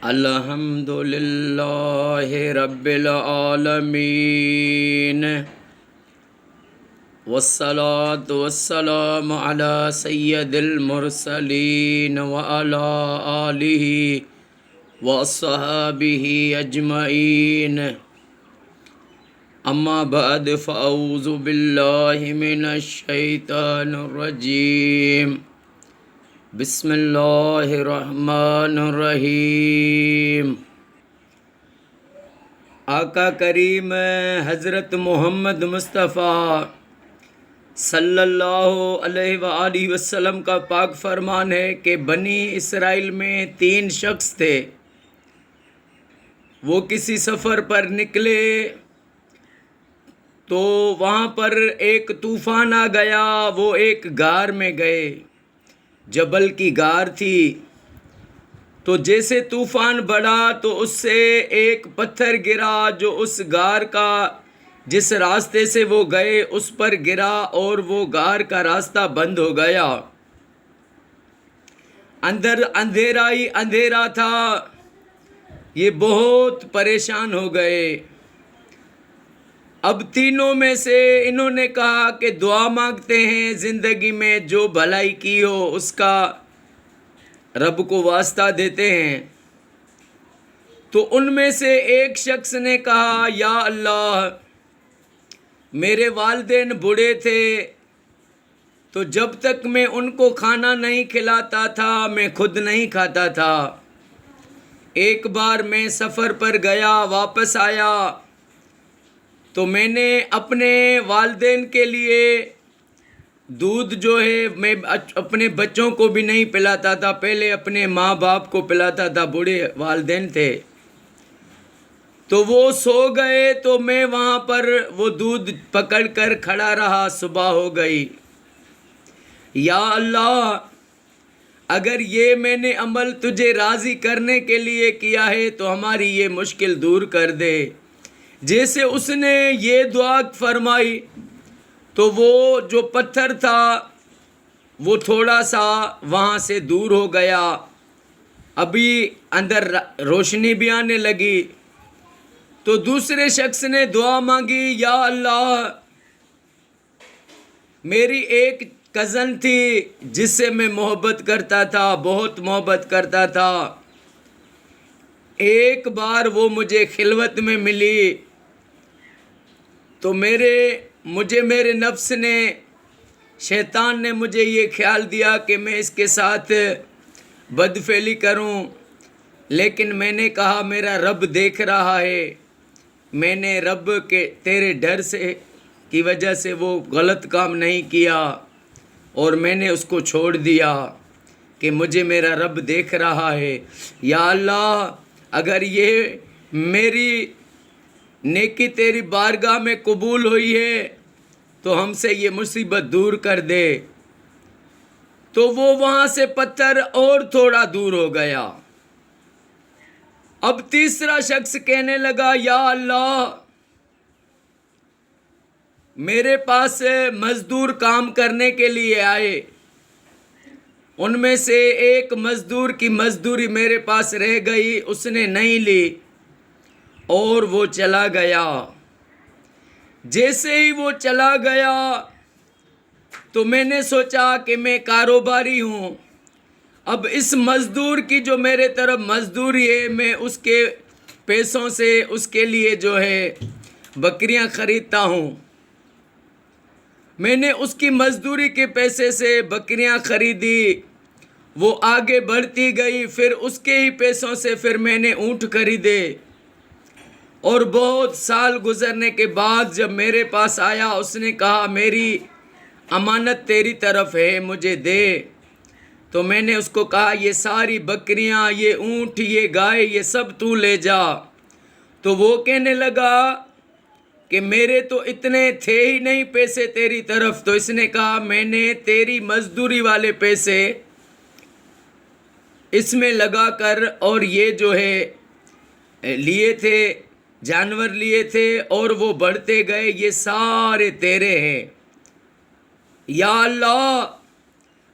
الحمد للہ رب العالمین والصلاة والسلام علی سید المرسلین وعلی آلہ واصحابہ اجمعین اما بعد فاعوذ باللہ من الشیطان الرجیم بسم اللہ الرحمن الرحیم۔ آقا کریم حضرت محمد مصطفیٰ صلی اللہ علیہ وآلہ وسلم کا پاک فرمان ہے کہ بنی اسرائیل میں 3 شخص تھے۔ وہ کسی سفر پر نکلے تو وہاں پر ایک طوفان آ گیا۔ وہ ایک غار میں گئے، جبل کی غار تھی۔ تو جیسے طوفان بڑھا تو اس سے ایک پتھر گرا جو اس غار کا جس راستے سے وہ گئے اس پر گرا اور وہ غار کا راستہ بند ہو گیا۔ اندر اندھیرا ہی اندھیرا تھا۔ یہ بہت پریشان ہو گئے۔ اب تینوں میں سے انہوں نے کہا کہ دعا مانگتے ہیں، زندگی میں جو بھلائی کی ہو اس کا رب کو واسطہ دیتے ہیں۔ تو ان میں سے ایک شخص نے کہا، یا اللہ، میرے والدین بوڑھے تھے تو جب تک میں ان کو کھانا نہیں کھلاتا تھا میں خود نہیں کھاتا تھا۔ ایک بار میں سفر پر گیا، واپس آیا تو میں نے اپنے والدین کے لیے دودھ جو ہے میں اپنے بچوں کو بھی نہیں پلاتا تھا، پہلے اپنے ماں باپ کو پلاتا تھا، بوڑھے والدین تھے۔ تو وہ سو گئے تو میں وہاں پر وہ دودھ پکڑ کر کھڑا رہا، صبح ہو گئی۔ یا اللہ، اگر یہ میں نے عمل تجھے راضی کرنے کے لیے کیا ہے تو ہماری یہ مشکل دور کر دے۔ جیسے اس نے یہ دعا فرمائی تو وہ جو پتھر تھا وہ تھوڑا سا وہاں سے دور ہو گیا۔ ابھی اندر روشنی بھی آنے لگی۔ تو دوسرے شخص نے دعا مانگی، یا اللہ، میری ایک کزن تھی جس سے میں محبت کرتا تھا، بہت محبت کرتا تھا۔ ایک بار وہ مجھے خلوت میں ملی تو مجھے میرے نفس نے، شیطان نے مجھے یہ خیال دیا کہ میں اس کے ساتھ بدفعلی کروں، لیکن میں نے کہا میرا رب دیکھ رہا ہے۔ میں نے رب کے تیرے ڈر سے کی وجہ سے وہ غلط کام نہیں کیا اور میں نے اس کو چھوڑ دیا کہ مجھے میرا رب دیکھ رہا ہے۔ یا اللہ، اگر یہ میری نیکی تیری بارگاہ میں قبول ہوئی ہے تو ہم سے یہ مصیبت دور کر دے۔ تو وہ وہاں سے پتھر اور تھوڑا دور ہو گیا۔ اب تیسرا شخص کہنے لگا، یا اللہ، میرے پاس مزدور کام کرنے کے لیے آئے، ان میں سے ایک مزدور کی مزدوری میرے پاس رہ گئی، اس نے نہیں لی اور وہ چلا گیا۔ جیسے ہی وہ چلا گیا تو میں نے سوچا کہ میں کاروباری ہوں، اب اس مزدور کی جو میرے طرف مزدوری ہے میں اس کے پیسوں سے اس کے لیے جو ہے بکریاں خریدتا ہوں۔ میں نے اس کی مزدوری کے پیسے سے بکریاں خریدی، وہ آگے بڑھتی گئی، پھر اس کے ہی پیسوں سے پھر میں نے اونٹ خریدے، اور بہت سال گزرنے کے بعد جب میرے پاس آیا اس نے کہا میری امانت تیری طرف ہے، مجھے دے۔ تو میں نے اس کو کہا یہ ساری بکریاں، یہ اونٹ، یہ گائے، یہ سب تو لے جا۔ تو وہ کہنے لگا کہ میرے تو اتنے تھے ہی نہیں پیسے تیری طرف۔ تو اس نے کہا میں نے تیری مزدوری والے پیسے اس میں لگا کر اور یہ جو ہے لیے تھے، جانور لیے تھے اور وہ بڑھتے گئے، یہ سارے تیرے ہیں۔ یا اللہ،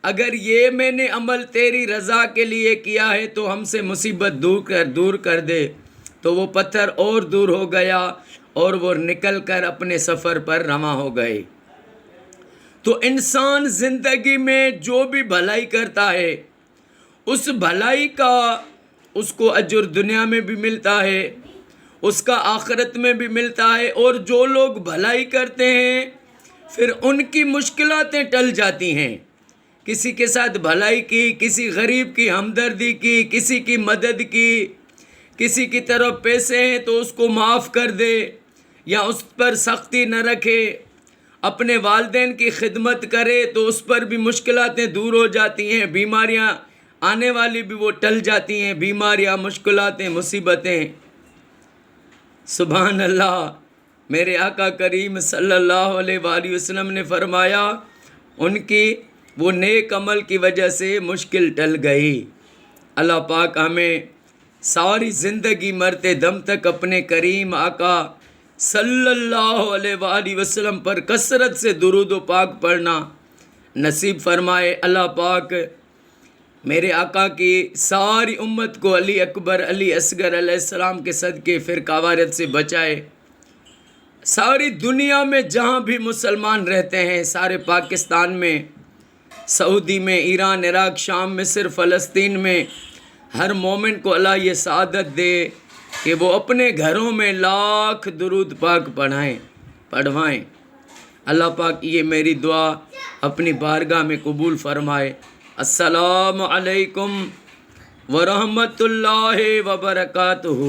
اگر یہ میں نے عمل تیری رضا کے لیے کیا ہے تو ہم سے مصیبت دور کر دے. تو وہ پتھر اور دور ہو گیا اور وہ نکل کر اپنے سفر پر رواں ہو گئے. تو انسان زندگی میں جو بھی بھلائی کرتا ہے اس بھلائی کا اس کو اجر دنیا میں بھی ملتا ہے، اس کا آخرت میں بھی ملتا ہے. اور جو لوگ بھلائی کرتے ہیں پھر ان کی مشکلاتیں ٹل جاتی ہیں. کسی کے ساتھ بھلائی کی، کسی غریب کی ہمدردی کی، کسی کی مدد کی، کسی کی طرف پیسے ہیں تو اس کو معاف کر دے یا اس پر سختی نہ رکھے، اپنے والدین کی خدمت کرے تو اس پر بھی مشکلاتیں دور ہو جاتی ہیں، بیماریاں آنے والی بھی وہ ٹل جاتی ہیں، بیماریاں، مشکلاتیں، مصیبتیں. سبحان اللہ. میرے آقا کریم صلی اللہ علیہ وآلہ وسلم نے فرمایا ان کی وہ نیک عمل کی وجہ سے مشکل ٹل گئی. اللہ پاک ہمیں ساری زندگی مرتے دم تک اپنے کریم آقا صلی اللہ علیہ وآلہ وسلم پر کثرت سے درود و پاک پڑھنا نصیب فرمائے. اللہ پاک میرے آقا کی ساری امت کو علی اکبر، علی اصغر علیہ السلام کے صدقے فرقہ واریت سے بچائے. ساری دنیا میں جہاں بھی مسلمان رہتے ہیں، سارے پاکستان میں، سعودی میں، ایران، عراق، شام، مصر، فلسطین میں، ہر مومن کو اللہ یہ سعادت دے کہ وہ اپنے گھروں میں لاکھ درود پاک پڑھوائیں. اللہ پاک یہ میری دعا اپنی بارگاہ میں قبول فرمائے. السلام علیکم ورحمۃ اللہ وبرکاتہ.